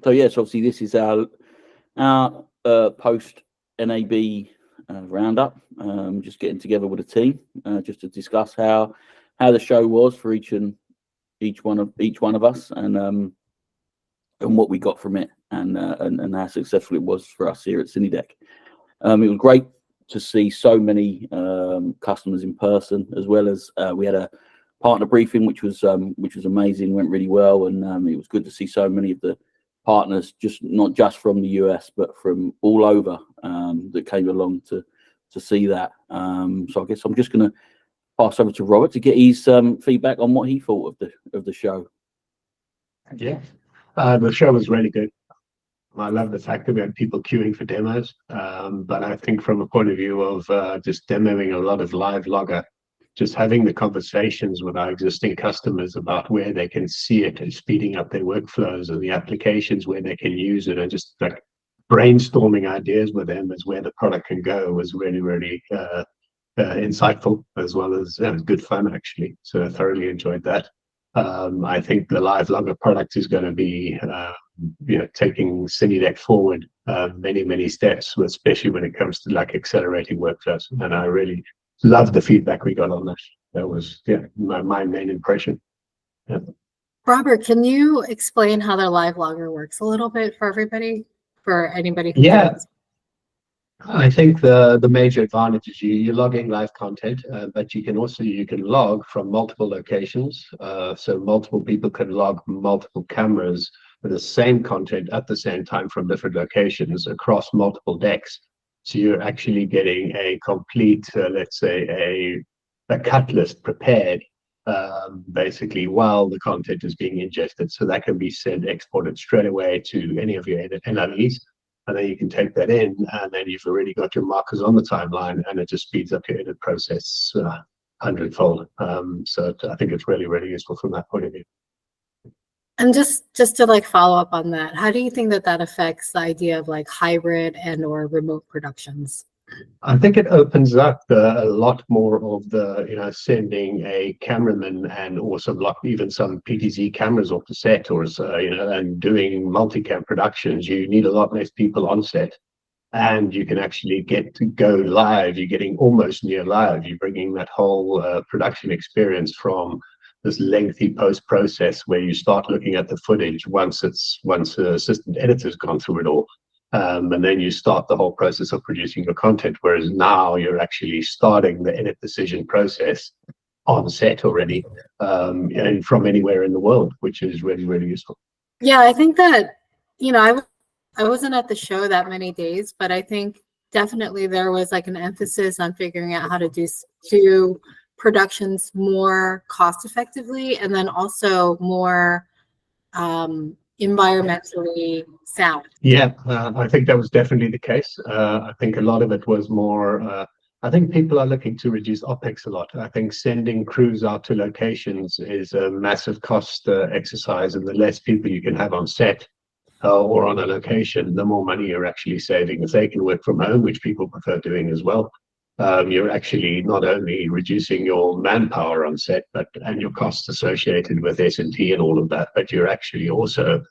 So yes, obviously this is our post NAB roundup. Just getting together with a team just to discuss how the show was for each one of us, and what we got from it, and how successful it was for us here at Cinedeck. It was great to see so many customers in person, as well as we had a partner briefing, which was amazing, went really well, and it was good to see so many of the partners, not just from the US, but from all over, that came along to see that. So I guess I'm just going to pass over to Robert to get his feedback on what he thought of the show. Yeah, the show was really good. I love the fact that we had people queuing for demos, but I think from a point of view of just demoing a lot of live logger, just having the conversations with our existing customers about where they can see it and speeding up their workflows and the applications where they can use it, and just like brainstorming ideas with them as where the product can go was really, really insightful, as well as good fun, actually. So I thoroughly enjoyed that. I think the live logger product is going to be taking Cinedeck forward many steps, especially when it comes to like accelerating workflows. And I really love the feedback we got on that. That was my main impression. Yeah. Robert, can you explain how their live logger works a little bit for everybody, for anybody who knows? I think the major advantage is you're logging live content, but you can log from multiple locations. So multiple people can log multiple cameras with the same content at the same time from different locations across multiple decks. So you're actually getting a complete, let's say, a cut list prepared, basically while the content is being ingested. So that can be exported straight away to any of your NABs. And then you can take that in, and then you've already got your markers on the timeline, and it just speeds up your edit process 100-fold. So I think it's really, really useful from that point of view. And just to like follow up on that, how do you think that affects the idea of like hybrid and or remote productions? I think it opens up a lot more of the, sending a cameraman and also even some PTZ cameras off the set, or and doing multicam productions. You need a lot less people on set, and you can actually get to go live. You're getting almost near live. You're bringing that whole production experience from this lengthy post process where you start looking at the footage once the assistant editor's gone through it all. And then you start the whole process of producing your content, whereas now you're actually starting the edit decision process on set already, and from anywhere in the world, which is really, really useful. Yeah, I think that, I wasn't at the show that many days, but I think definitely there was like an emphasis on figuring out how to do productions more cost effectively, and then also more environmentally sound. Yeah, I think that was definitely the case. I think a lot of it was more, I think people are looking to reduce OPEX a lot. I think sending crews out to locations is a massive cost exercise, and the less people you can have on set or on a location, the more money you're actually saving. If they can work from home, which people prefer doing as well, you're actually not only reducing your manpower on set, and your costs associated with S&T and all of that, but you're actually also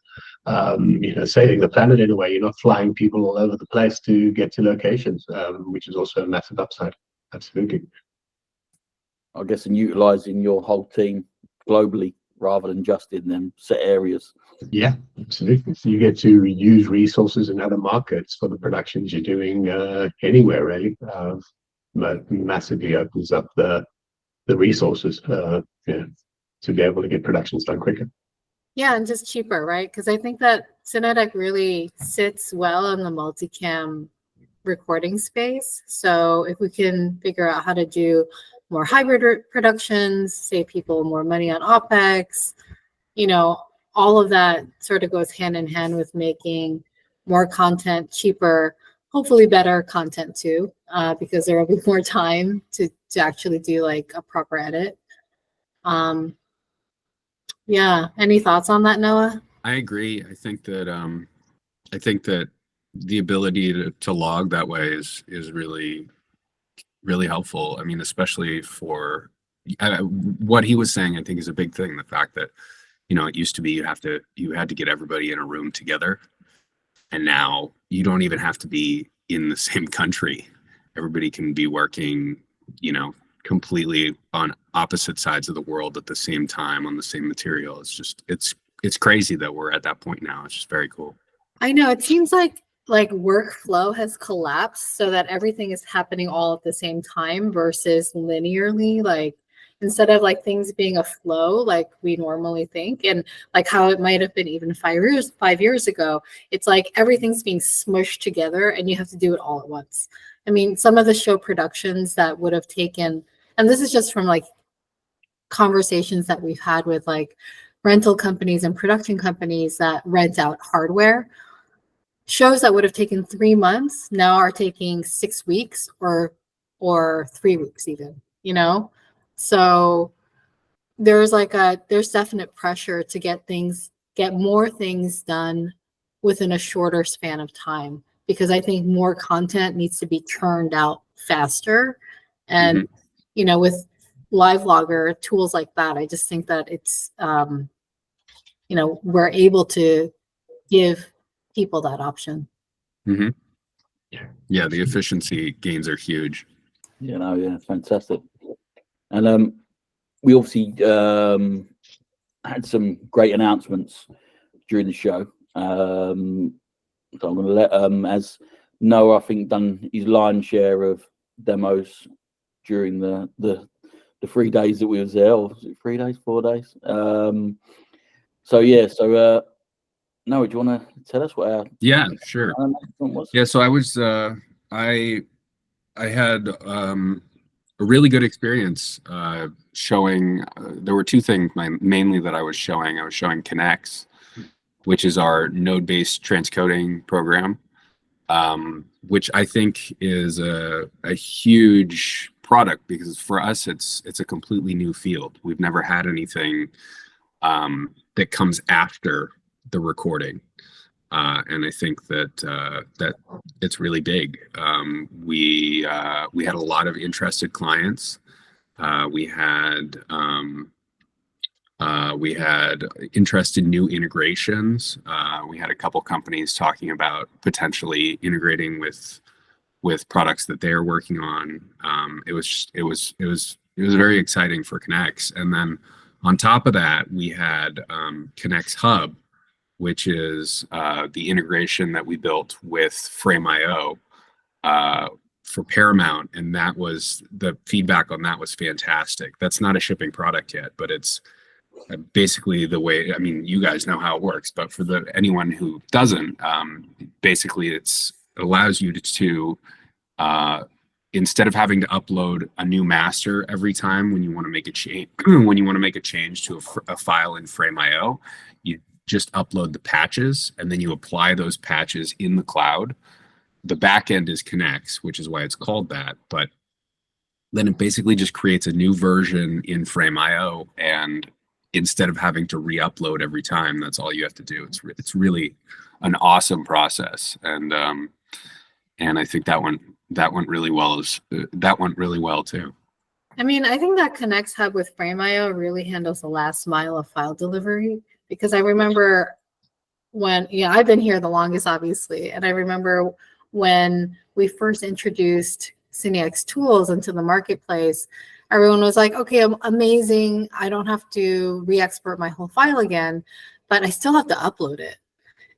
saving the planet in a way. You're not flying people all over the place to get to locations, which is also a massive upside. Absolutely. I guess, and utilizing your whole team globally rather than just in them set areas. Yeah, absolutely. So you get to use resources in other markets for the productions you're doing anywhere, really. Massively opens up the resources to be able to get productions done quicker. Yeah, and just cheaper, right? Because I think that Cinedeck really sits well in the multicam recording space. So if we can figure out how to do more hybrid productions, save people more money on OPEX, all of that sort of goes hand in hand with making more content cheaper, hopefully better content too, because there will be more time to actually do like a proper edit. Yeah. Any thoughts on that, Noah? I agree. I think that the ability to log that way is really, really helpful. I mean, especially for what he was saying, I think is a big thing. The fact that You know, it used to be you had to get everybody in a room together, and now you don't even have to be in the same country. Everybody can be working, you know, completely on opposite sides of the world at the same time on the same material. It's just it's crazy that we're at that point now. It's just very cool. I know it seems like workflow has collapsed so that everything is happening all at the same time versus linearly, like instead of like things being a flow like we normally think, and like how it might have been even 5 years ago. It's like everything's being smushed together and you have to do it all at once. I mean, some of the show productions that would have taken, and this is just from like conversations that we've had with like rental companies and production companies that rent out hardware, shows that would have taken 3 months now are taking 6 weeks or 3 weeks even, you know? So there's definite pressure to get more things done within a shorter span of time, because I think more content needs to be churned out faster. And, you know, with live logger tools like that, I just think that it's, you know, we're able to give people that option. Yeah, the efficiency gains are huge. You know, yeah, fantastic. And we obviously had some great announcements during the show. So I'm going to let, as Noah, I think, done his lion's share of demos during the 3 days that we was there. Or was it 3 days, 4 days? So yeah, so Noah, do you want to tell us what our sure was? Yeah, so I was I had a really good experience showing. There were two things mainly that I was showing. I was showing Connects, which is our node-based transcoding program, which I think is a huge product, because for us it's a completely new field. We've never had anything that comes after the recording, and I think that that it's really big. We had a lot of interested clients. We had interest in new integrations. We had a couple companies talking about potentially integrating with products that they're working on. It was very exciting for Connects. And then on top of that, we had Connects Hub, which is the integration that we built with Frame.io for Paramount, and that was, the feedback on that was fantastic. That's not a shipping product yet, but it's basically the way, I mean, you guys know how it works, but for anyone who doesn't, basically it allows you to instead of having to upload a new master every time when you want to make a change, to a file in Frame.io, you just upload the patches and then you apply those patches in the cloud. The back end is Connects, which is why it's called that, but then it basically just creates a new version in Frame.io, and instead of having to re-upload every time, that's all you have to do. It's really an awesome process, and I think that went really well. That went really well too. I mean, I think that Connects Hub with Frame.io really handles the last mile of file delivery, because I remember when, I've been here the longest, obviously, and I remember when we first introduced Cinedeck tools into the marketplace, everyone was like, okay, amazing. I don't have to re-export my whole file again, but I still have to upload it.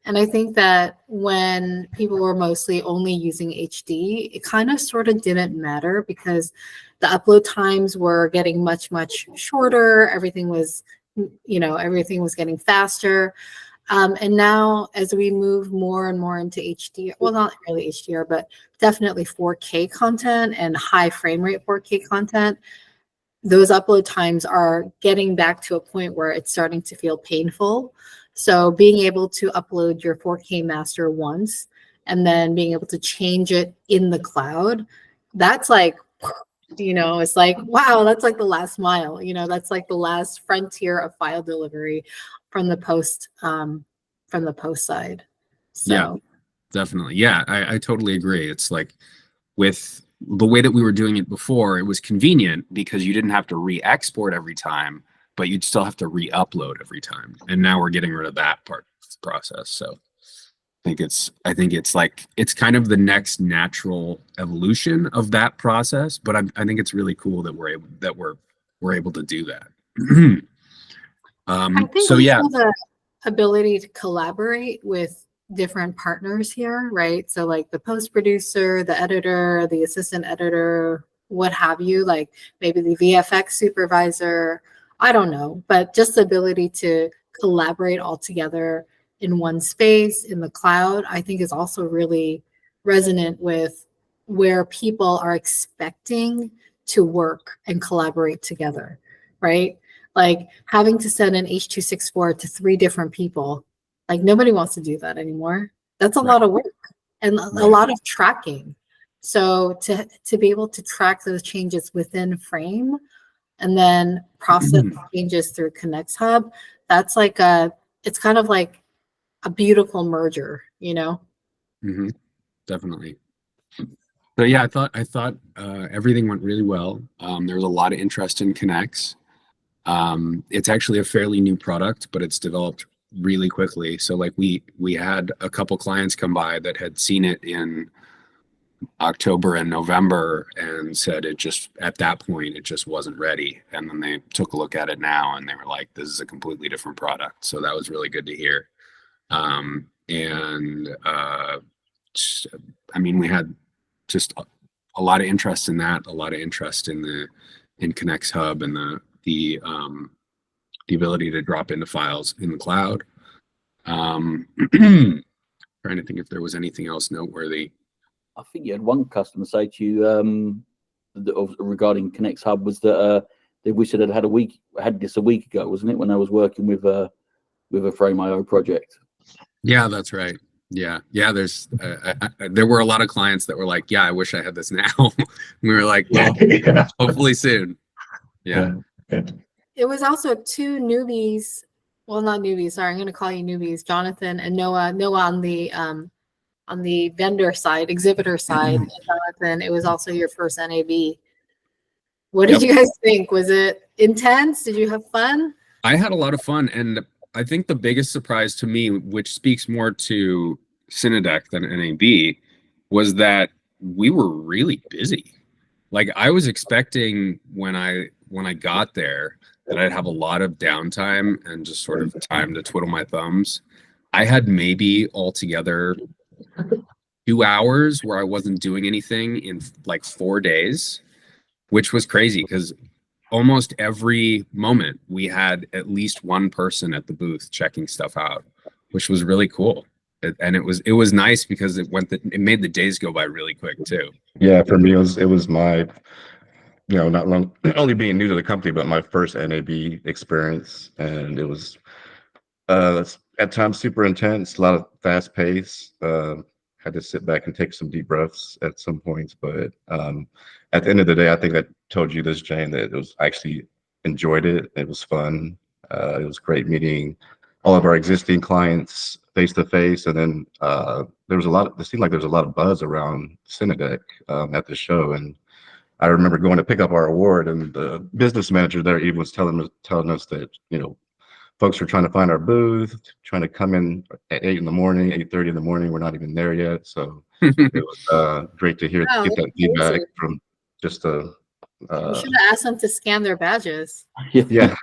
And I think that when people were mostly only using HD, it kind of sort of didn't matter, because the upload times were getting much, much shorter. Everything was, everything was getting faster. And now as we move more and more into HDR, well, not really HDR, but definitely 4K content and high frame rate 4K content, those upload times are getting back to a point where it's starting to feel painful. So being able to upload your 4K master once and then being able to change it in the cloud, that's like, it's like, wow, that's like the last mile, that's like the last frontier of file delivery from the post side. So. Yeah, definitely. Yeah, I totally agree. It's like, with the way that we were doing it before, it was convenient because you didn't have to re-export every time, but you'd still have to re-upload every time. And now we're getting rid of that part of the process. So I think it's like, it's kind of the next natural evolution of that process, but I think it's really cool that we're able to do that. I think So yeah, the ability to collaborate with different partners here, right? So like the post producer, the editor, the assistant editor, what have you, like maybe the VFX supervisor, I don't know, but just the ability to collaborate all together in one space in the cloud, I think is also really resonant with where people are expecting to work and collaborate together, right? Like having to send an H.264 to 3 different people, like nobody wants to do that anymore. That's a lot of work and a lot of tracking. So to be able to track those changes within Frame and then process changes through Connects Hub, that's like it's kind of like a beautiful merger, you know? Definitely. So yeah, I thought everything went really well. There was a lot of interest in Connects. It's actually a fairly new product, but it's developed really quickly. So like we had a couple clients come by that had seen it in October and November and said it just, at that point, it just wasn't ready. And then they took a look at it now and they were like, this is a completely different product. So that was really good to hear. I mean, we had just a lot of interest in that, a lot of interest in Connects Hub and the ability to drop into files in the cloud. Trying to think if there was anything else noteworthy. I think you had one customer say to you regarding Connects Hub was that they wish it had this a week ago, wasn't it? When I was working with a Frame.io project. Yeah, that's right. Yeah. There's there were a lot of clients that were like, "Yeah, I wish I had this now." We were like, "Well, hopefully soon." Yeah. It was also 2 newbies. Well, not newbies. Sorry, I'm going to call you newbies. Jonathan and Noah. Noah on the vendor side, exhibitor side. And Jonathan, it was also your first NAB. What did you guys think? Was it intense? Did you have fun? I had a lot of fun, and I think the biggest surprise to me, which speaks more to Cinedeck than NAB, was that we were really busy. Like I was expecting when I got there that I'd have a lot of downtime and just sort of time to twiddle my thumbs. I had maybe altogether 2 hours where I wasn't doing anything in like 4 days, which was crazy because almost every moment we had at least one person at the booth checking stuff out, which was really cool. And it was nice because it made the days go by really quick too. Yeah, for me it was my, not only being new to the company, but my first NAB experience, and it was at times super intense, a lot of fast pace. Had to sit back and take some deep breaths at some points, but at the end of the day, I think I told you this, Jane, that I actually enjoyed it. It was fun. It was great meeting all of our existing clients face to face, and then it seemed like there was a lot of buzz around Cinedeck at the show, and I remember going to pick up our award, and the business manager there even was telling us that folks are trying to find our booth, trying to come in at 8 in the morning, 8:30 in the morning. We're not even there yet. So it was great to get that feedback from just we should have asked them to scan their badges. Yeah.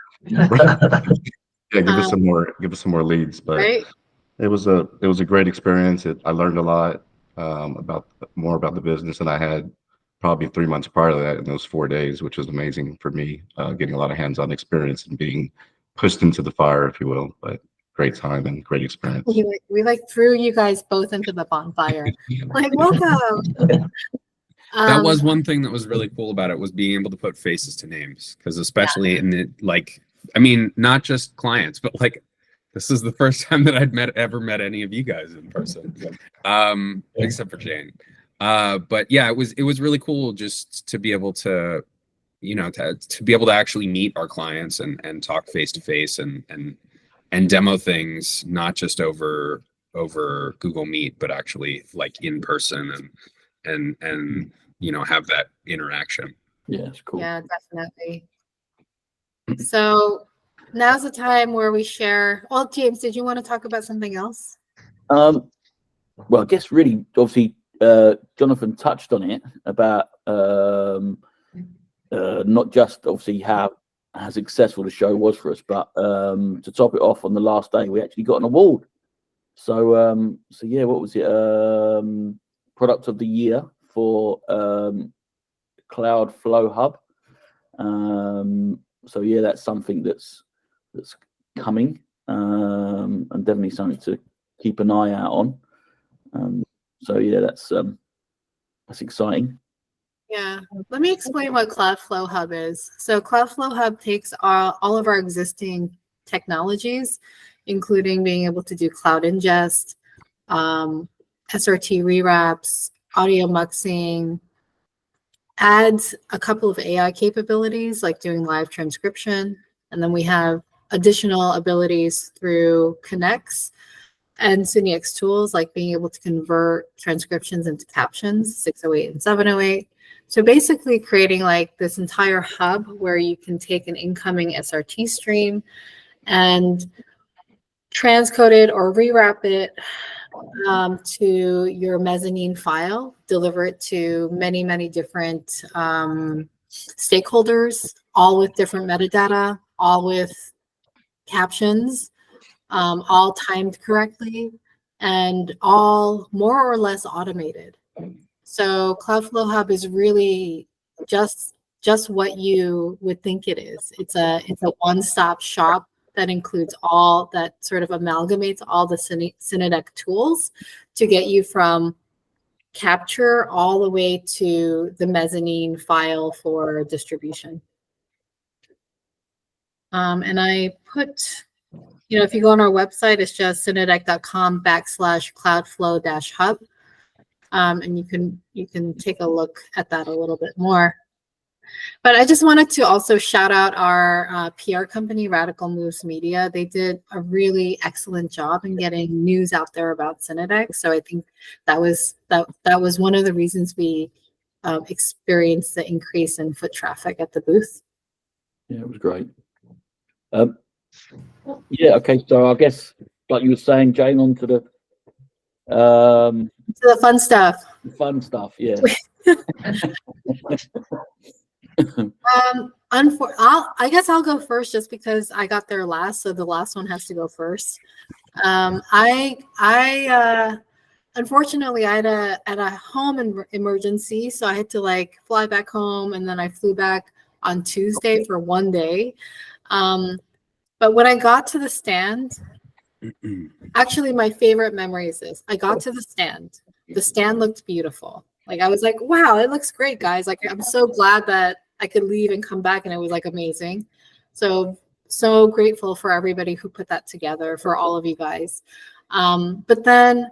Give us some more leads. But right? it was a great experience. I learned a lot more about the business than I had probably 3 months prior to that in those 4 days, which was amazing for me, getting a lot of hands-on experience and being pushed into the fire, if you will. But great time and great experience. We threw you guys both into the bonfire. Like, welcome. That was one thing that was really cool about it, was being able to put faces to names, because especially in the not just clients, but this is the first time that I'd ever met any of you guys in person, except for Jane. But yeah, it was really cool just to be able to to be able to actually meet our clients and talk face to face and demo things, not just over Google Meet, but actually in person and have that interaction. Yeah, it's cool. Yeah, definitely. So now's the time where we share. Well, James, did you want to talk about something else? Well, I guess really, obviously, Jonathan touched on it about not just obviously how successful the show was for us, but to top it off, on the last day, we actually got an award. So, so yeah, what was it? Product of the Year for Cloud Flow Hub. So yeah, that's something that's coming, and definitely something to keep an eye out on. So yeah, that's exciting. Yeah, let me explain what Cloudflow Hub is. So Cloudflow Hub takes all of our existing technologies, including being able to do cloud ingest, SRT rewraps, audio muxing, adds a couple of AI capabilities like doing live transcription, and then we have additional abilities through Connects and Cinedeck tools, like being able to convert transcriptions into captions, 608 and 708. So basically creating like this entire hub where you can take an incoming SRT stream and transcode it or rewrap it to your mezzanine file, deliver it to many, many different stakeholders, all with different metadata, all with captions, all timed correctly, and all more or less automated. So Cloudflow Hub is really just what you would think it is. It's a one-stop shop that includes all, that sort of amalgamates all the Cinedeck tools to get you from capture all the way to the mezzanine file for distribution. And I put, if you go on our website, it's just cinedeck.com/cloudflow-hub. And you can take a look at that a little bit more. But I just wanted to also shout out our PR company, Radical Moves Media. They did a really excellent job in getting news out there about Cinedeck. So I think that was one of the reasons we experienced the increase in foot traffic at the booth. Yeah, it was great. Yeah, okay. So I guess, like you were saying, Jane, on to the fun stuff. Fun stuff, yeah. I guess I'll go first just because I got there last, so the last one has to go first. Unfortunately, I had a home emergency, so I had to like fly back home, and then I flew back on Tuesday for one day. But when I got to the stand, actually my favorite memory is this. I got to the stand. The stand looked beautiful. Like I was like, wow, it looks great, guys. Like I'm so glad that I could leave and come back, and it was like amazing. So grateful for everybody who put that together, for all of you guys. But then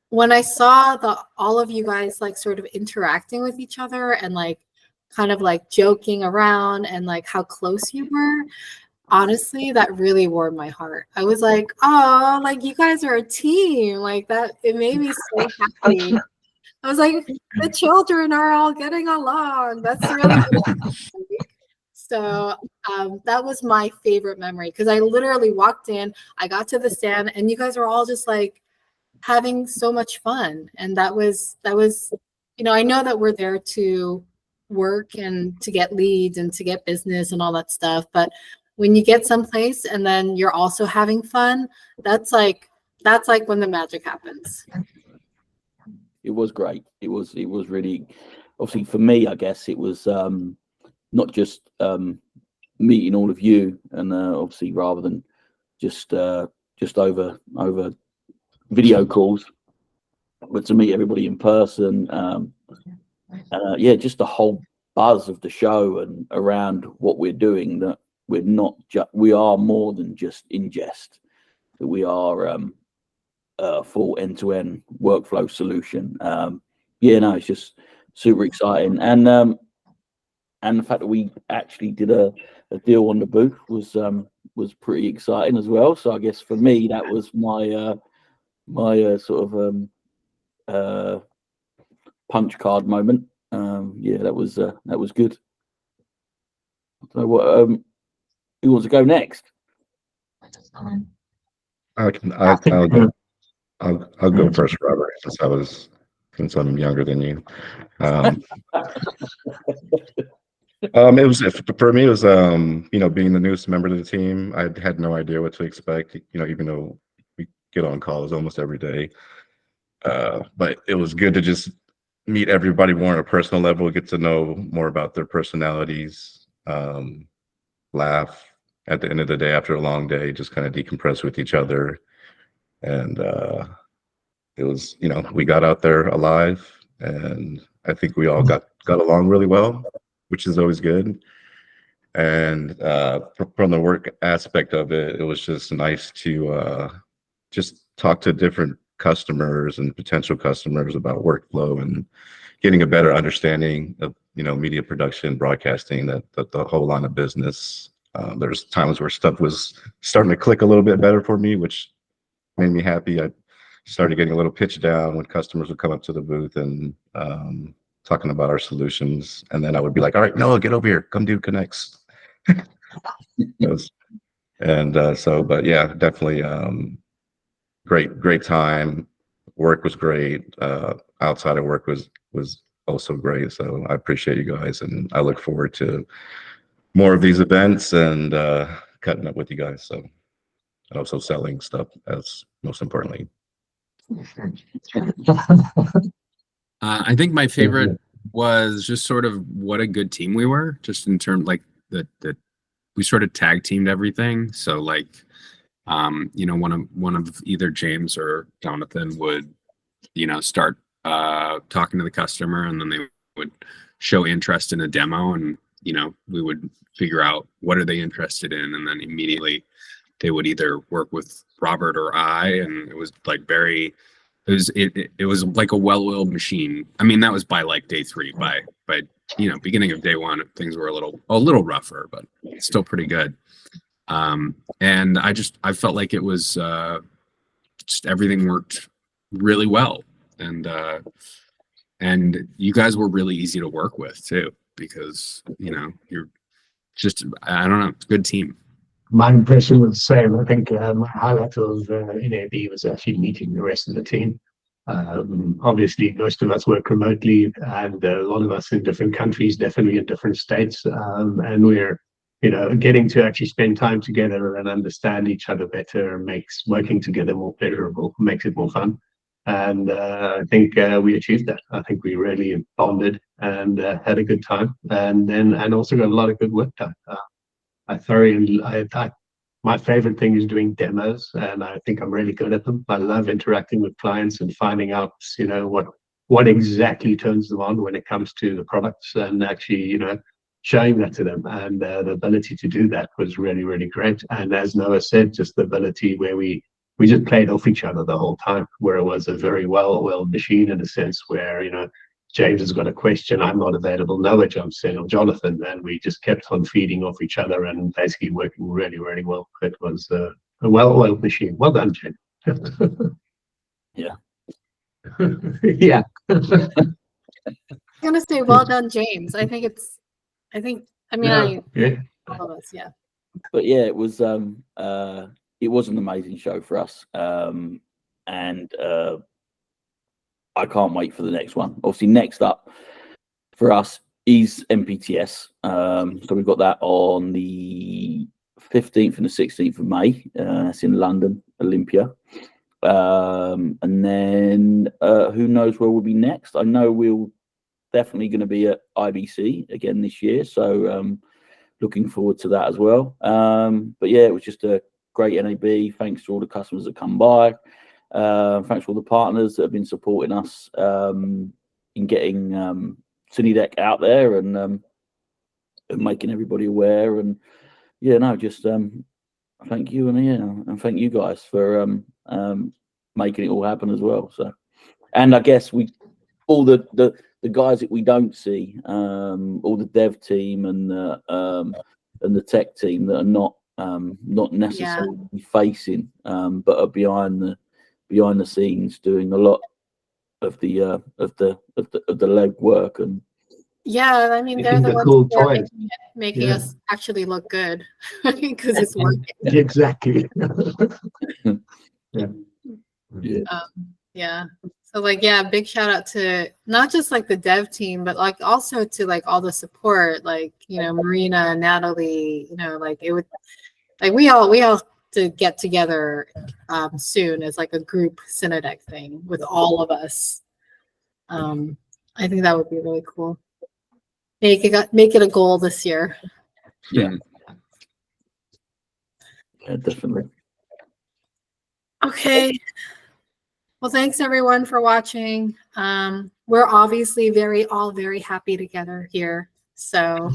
when I saw all of you guys like sort of interacting with each other and like kind of like joking around and like how close you were, honestly, that really warmed my heart. I was like, oh, like you guys are a team. Like that, it made me so happy. I was like, the children are all getting along. That's really good. So that was my favorite memory, because I literally walked in, I got to the stand, and you guys were all just like having so much fun. And that was, I know that we're there to work and to get leads and to get business and all that stuff, but when you get someplace and then you're also having fun, that's like when the magic happens. It was great. It was really, obviously for me, I guess it was not just meeting all of you, and obviously rather than just over video calls, but to meet everybody in person. Yeah, just the whole buzz of the show and around what we're doing, that we are more than just ingest, that we are a full end-to-end workflow solution. Yeah, no, it's just super exciting. And the fact that we actually did a deal on the booth was pretty exciting as well. So I guess for me, that was my sort of punch card moment. Yeah, that was good. I don't know what who wants to go next? I can, I think, I'll go first, Robert, since I'm younger than you. Um, it was for me. It was being the newest member of the team. I had no idea what to expect. Even though we get on calls almost every day, but it was good to just meet everybody more on a personal level, get to know more about their personalities, laugh at the end of the day after a long day, just kind of decompress with each other, and it was we got out there alive, and I think we all got along really well, which is always good. And from the work aspect of it, it was just nice to just talk to different customers and potential customers about workflow and getting a better understanding of media production, broadcasting, that the whole line of business. There's times where stuff was starting to click a little bit better for me, which made me happy. I started getting a little pitch down when customers would come up to the booth and talking about our solutions, and then I would be like, "All right, Noah, get over here, come do connects." But yeah, definitely great time. Work was great. Outside of work was also great. So I appreciate you guys, and I look forward to more of these events and cutting up with you guys. So, and also selling stuff, as most importantly. I think my favorite was just sort of what a good team we were, just in terms like that we sort of tag teamed everything. So like, one of either James or Jonathan would, start talking to the customer, and then they would show interest in a demo, and we would figure out what are they interested in, and then immediately they would either work with Robert or I, and it was like it was like a well-oiled machine. I mean, that was by like day 3. By beginning of day 1, things were a little rougher, but still pretty good. And I felt like it was just everything worked really well, and you guys were really easy to work with too, because you're just, I don't know, it's a good team. My impression was the same. I think my highlight of NAB was actually meeting the rest of the team. Obviously, most of us work remotely, and a lot of us in different countries, definitely in different states, and we're getting to actually spend time together and understand each other better makes working together more pleasurable, makes it more fun. And I think we achieved that. I think we really bonded and had a good time, and also got a lot of good work done. My favorite thing is doing demos, and I think I'm really good at them. I love interacting with clients and finding out, what exactly turns them on when it comes to the products, and actually, showing that to them. And the ability to do that was really, really great. And as Noah said, just the ability where we just played off each other the whole time, where it was a very well-oiled machine in a sense where, James has got a question, I'm not available, Noah jumps in, or Jonathan, and we just kept on feeding off each other and basically working really, really well. It was a well-oiled machine. Well done, James. Yeah. Yeah. I'm gonna say well done, James. I mean, Yeah. all of us, yeah. But yeah, it was an amazing show for us, and I can't wait for the next one. Obviously, next up for us is MPTS. So we've got that on the 15th and the 16th of May. That's in London, Olympia. And then who knows where we'll be next? I know we'll definitely going to be at IBC again this year. So looking forward to that as well. But yeah, it was just a great NAB. Thanks to all the customers that come by. Thanks to all the partners that have been supporting us in getting Cinedeck out there and making everybody aware. And yeah, no, just thank you, and thank you guys for making it all happen as well. So, and I guess all the guys that we don't see, all the dev team and the tech team that are not necessarily facing, but are behind the scenes doing a lot of the leg work and Yeah, I mean, they're Making the the ones cool who are toys. making Yeah. us actually look good because it's working. Exactly. Yeah. Yeah. Yeah. So like, yeah, big shout out to not just like the dev team, but like also to like all the support, like, you know, Marina, Natalie, you know, like it would, like we all to get together soon as like a group Cinedeck thing with all of us. I think that would be really cool. Make it a goal this year. Yeah. Yeah, definitely. Okay. Well, thanks everyone for watching. We're obviously all very happy together here. So